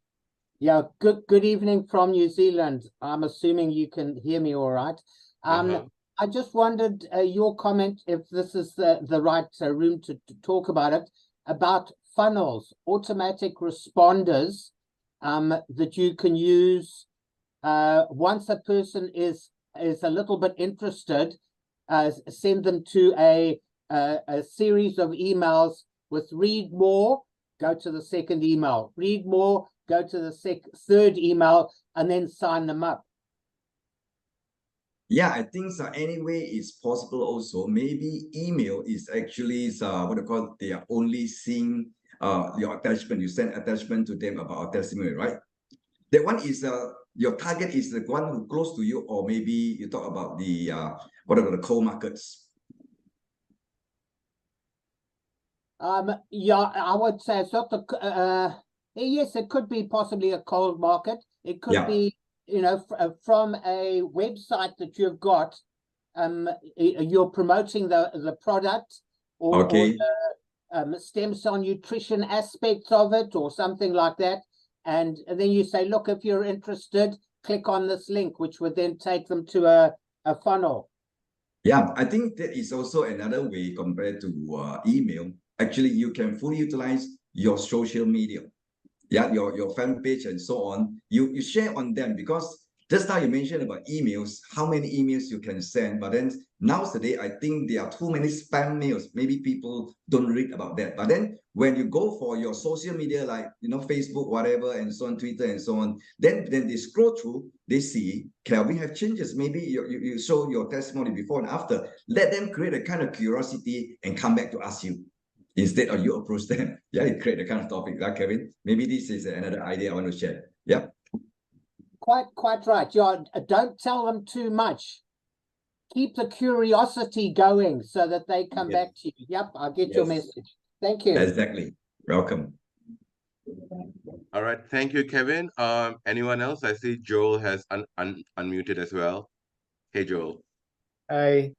Yeah, good evening from New Zealand. I'm assuming you can hear me all right. I just wondered your comment, if this is the right room to talk about it, about funnels, automatic responders that you can use once a person is a little bit interested, send them to a series of emails with read more, go to the second email, read more, go to the third email, and then sign them up. Yeah, I think so. Anyway, it's possible also. Maybe email is actually what they call, they are only seeing your attachment. You send attachment to them about a testimony, right? That one is your target is the one who close to you, or maybe you talk about the what are the cold markets. Yeah, I would say it's not the yes, it could be possibly a cold market. It could be, you know, from a website that you've got, you're promoting the product or the stem cell nutrition aspects of it or something like that. And then you say, look, if you're interested, click on this link, which would then take them to a funnel. Yeah, I think that is also another way compared to email. Actually, you can fully utilize your social media. Yeah, your fan page and so on. You share on them, because just now you mentioned about emails, how many emails you can send. But then nowadays, I think there are too many spam mails. Maybe people don't read about that. But then when you go for your social media, like, you know, Facebook, whatever, and so on, Twitter, and so on, then they scroll through, they see, can we have changes? Maybe you show your testimony before and after. Let them create a kind of curiosity and come back to ask you, instead of you approach them. Yeah, you create a kind of topic, like Kevin. Maybe this is another idea I want to share. Yeah. Quite right. Yeah, don't tell them too much. Keep the curiosity going so that they come back to you. Yep, I get your message. Thank you. Exactly. Welcome. All right. Thank you, Kevin. Anyone else? I see Joel has unmuted as well. Hey, Joel. I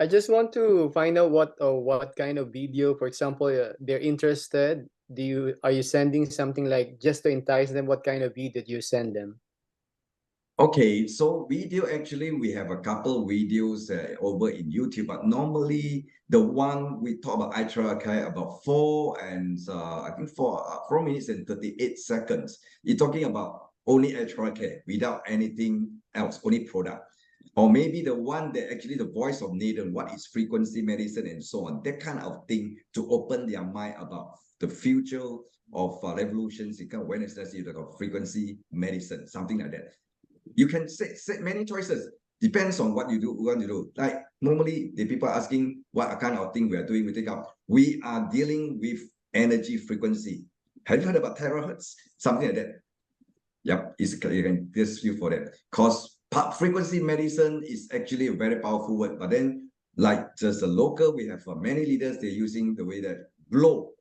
just want to find out what kind of video, for example, they're interested. Are you sending something like just to entice them? What kind of video do you send them? Okay, so video, actually, we have a couple videos over in YouTube, but normally the one we talk about Ultra Care about 4 minutes and 38 seconds. You're talking about only Ultra Care without anything else, only product. Or maybe the one that actually the voice of Nathan, what is frequency medicine and so on, that kind of thing to open their mind about the future of revolutions, you kind of awareness, of frequency medicine, something like that. You can set many choices. Depends on what you want to do. Like normally, the people are asking what kind of thing we are doing. We are dealing with energy frequency. Have you heard about terahertz? Something like that. Yep, you can just feel for that. Because frequency medicine is actually a very powerful word. But then, like just a local, we have many leaders, they're using the way that blow.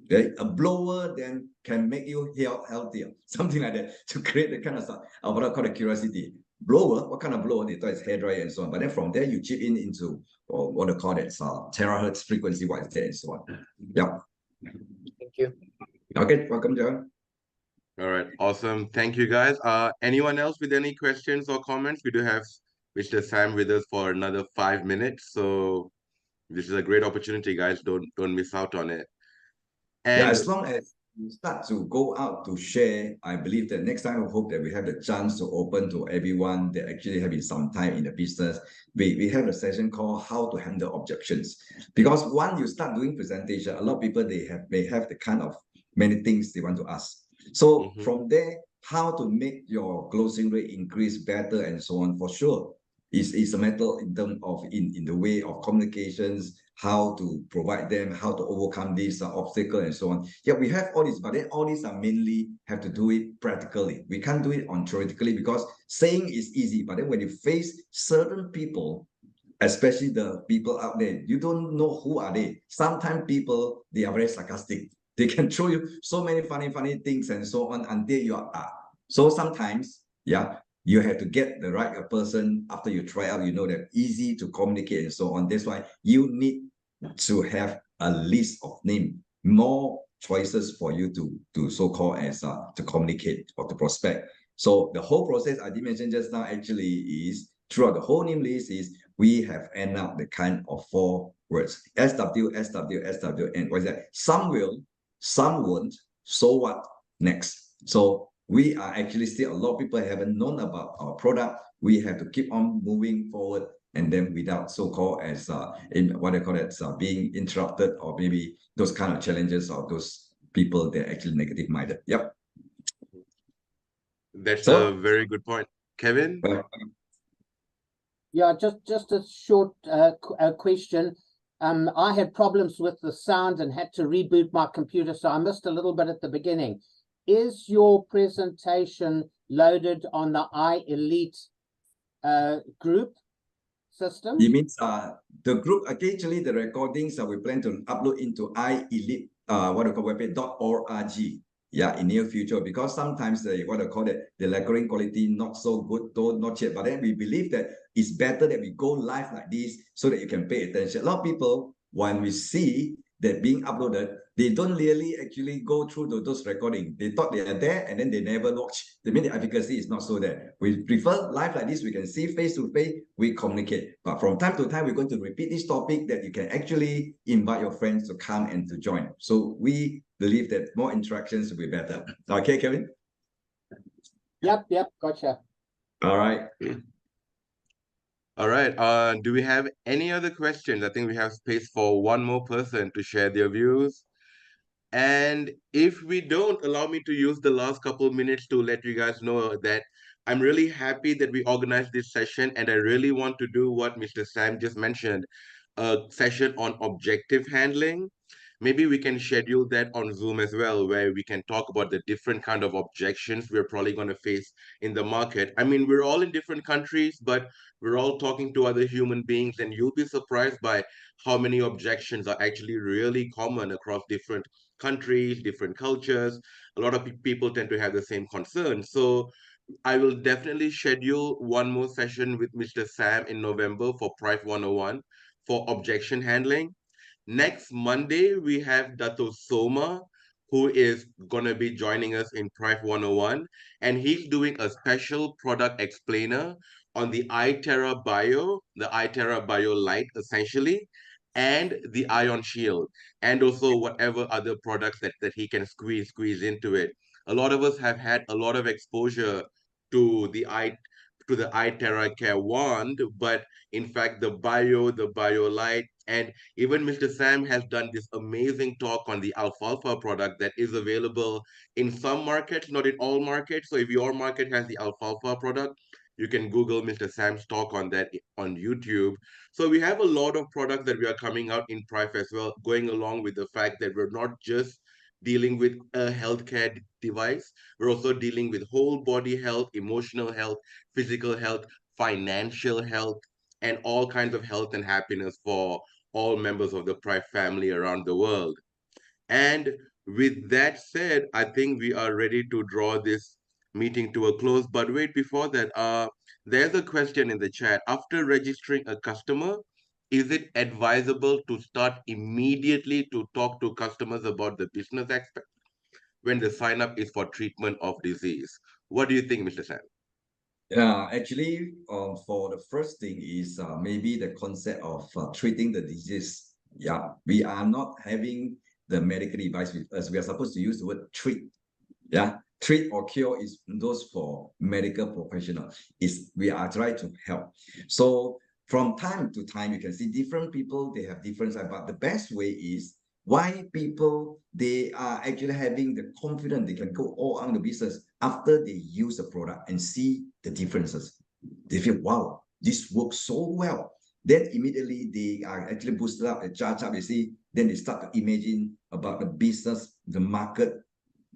Okay, a blower then can make you healthier, something like that, to create the kind of stuff. What I call a curiosity. Blower, what kind of blower? They thought it's hair dryer and so on. But then from there, you chip into what they call it, terahertz frequency, what is there and so on. Yeah. Thank you. Okay, welcome, John. All right, awesome. Thank you, guys. Anyone else with any questions or comments? We do have Mr. Sam with us for another 5 minutes, so this is a great opportunity, guys. Don't miss out on it. And yeah, as long as you start to go out to share, I believe that next time I hope that we have the chance to open to everyone that actually having some time in the business. We have a session called How to Handle Objections. Because once you start doing presentation, a lot of people may have the kind of many things they want to ask. So from there, how to make your closing rate increase better and so on, for sure, is a matter in terms of in the way of communications, how to provide them, how to overcome this obstacle and so on. Yeah, we have all this, but then all these are mainly have to do it practically. We can't do it on theoretically, because saying is easy, but then when you face certain people, especially the people out there, you don't know who are they. Sometimes people, they are very sarcastic. They can show you so many funny things and so on until you are. So sometimes, yeah, you have to get the right person after you try out, you know, that easy to communicate and so on. That's why you need to have a list of names, more choices for you to so-called as to communicate or to prospect. So the whole process I did mention just now actually is throughout the whole name list is we have end up the kind of 4 words: SW, SW, SW, and what is that? Some will, some won't, so what next? So we are actually still, a lot of people haven't known about our product. We have to keep on moving forward, and then without so-called as in what they call it, being interrupted, or maybe those kind of challenges of those people they're actually negative minded. Yep. That's a very good point, Kevin. Yeah, just a short question. I had problems with the sound and had to reboot my computer, so I missed a little bit at the beginning. Is your presentation loaded on the iElite group? system? It means the group actually the recordings we plan to upload into iElite what we call webpage.org. Yeah, in near future, because sometimes the what I call it, the recording quality not so good, though not yet. But then we believe that it's better that we go live like this so that you can pay attention. A lot of people, when we see that being uploaded, they don't really actually go through those recordings. They thought they are there and then they never watch. The minute efficacy is not so there. We prefer live like this. We can see face to face, we communicate. But from time to time, we're going to repeat this topic that you can actually invite your friends to come and to join. So we believe that more interactions will be better. Okay, Kevin? Yep, gotcha. All right. All right. Do we have any other questions? I think we have space for one more person to share their views. And if we don't, allow me to use the last couple of minutes to let you guys know that I'm really happy that we organized this session, and I really want to do what Mr. Sam just mentioned, a session on objective handling. Maybe we can schedule that on Zoom as well, where we can talk about the different kind of objections we're probably going to face in the market. I mean, we're all in different countries, but we're all talking to other human beings, and you'll be surprised by how many objections are actually really common across different countries, different cultures. A lot of people tend to have the same concerns. So I will definitely schedule one more session with Mr. Sam in November for Prife 101 for objection handling. Next Monday, we have Dato Soma, who is going to be joining us in Prife 101, and he's doing a special product explainer on the iTerra Bio, the iTerra Bio Lite, essentially, and the Ion Shield, and also whatever other products that he can squeeze into it. A lot of us have had a lot of exposure to the iTerra Care Wand, but in fact, the Bio Lite, and even Mr. Sam has done this amazing talk on the alfalfa product that is available in some markets, not in all markets. So if your market has the alfalfa product, you can Google Mr. Sam's talk on that on YouTube. So we have a lot of products that we are coming out in Prife as well, going along with the fact that we're not just dealing with a healthcare device, we're also dealing with whole body health, emotional health, physical health, financial health, and all kinds of health and happiness for all members of the Prife family around the world. And with that said, I think we are ready to draw this meeting to a close. But wait, before that, there's a question in the chat. After registering a customer, is it advisable to start immediately to talk to customers about the business aspect when the sign up is for treatment of disease? What do you think, Mr. Sam? Yeah, actually, for the first thing is maybe the concept of treating the disease. Yeah, we are not having the medical device with us. We are supposed to use the word treat. Yeah, treat or cure is those for medical professionals. We are trying to help. So from time to time, you can see different people, they have different side, but the best way is why people, they are actually having the confidence they can go all on the business after they use the product and see the differences. They feel, wow, this works so well. Then immediately they are actually boosted up and charged up, you see, then they start to imagine about the business, the market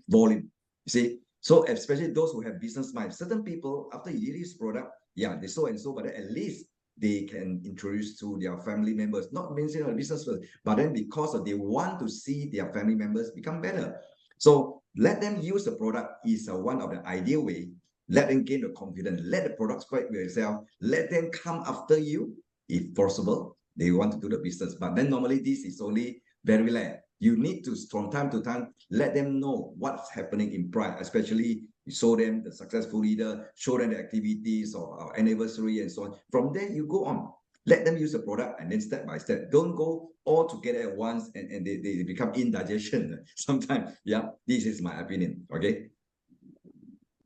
volume. You see, so especially those who have business mind, certain people, after you use product, yeah, they so and so, but at least they can introduce to their family members, not mentioning the business first, but then because they want to see their family members become better. So let them use the product is one of the ideal way. Let them gain the confidence. Let the product spread yourself. Let them come after you, if possible. They want to do the business, but then normally this is only very rare. You need to, from time to time, let them know what's happening in Prife, especially you show them the successful leader, show them the activities or our anniversary and so on. From there, you go on. Let them use the product and then step by step. Don't go all together at once and they become indigestion sometimes. Yeah, this is my opinion. Okay.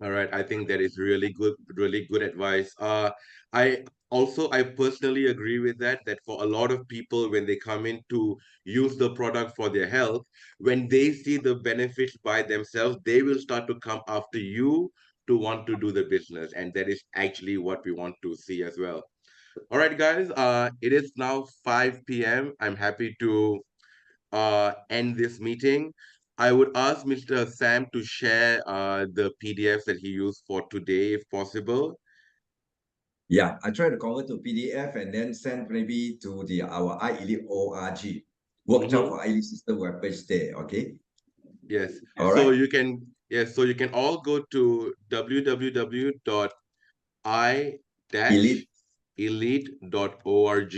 All right, I think that is really good advice. I personally agree with that, that for a lot of people, when they come in to use the product for their health, when they see the benefits by themselves, they will start to come after you to want to do the business. And that is actually what we want to see as well. All right, guys, it is now 5 p.m. I'm happy to end this meeting. I would ask Mr. Sam to share the PDFs that he used for today, if possible. Yeah, I try to convert to PDF and then send maybe to our iElite org workshop for iElite system webpage there. Okay. Yes. All So right. you can so you can all go to Elite. www.i-elite.org.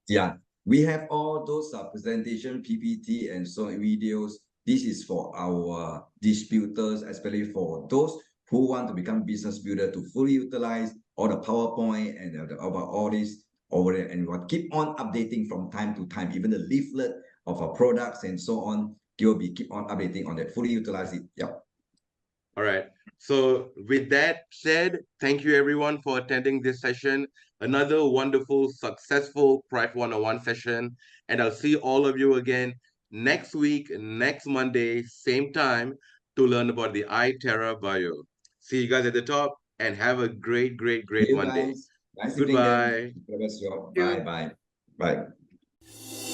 Yeah, we have all those presentation, PPT, and so on videos. This is for our distributors, especially for those who want to become business builder to fully utilize all the PowerPoint and about all this over there. And we'll keep on updating from time to time, even the leaflet of our products and so on. You'll be keep on updating on that, fully utilize it. Yeah. All right. So with that said, thank you everyone for attending this session. Another wonderful, successful Prife 101 session. And I'll see all of you again next week, next Monday, same time to learn about the iTerra Bio. See you guys at the top and have a great, great, great You Monday. guys, nice evening then. Goodbye. Bye bye. Bye.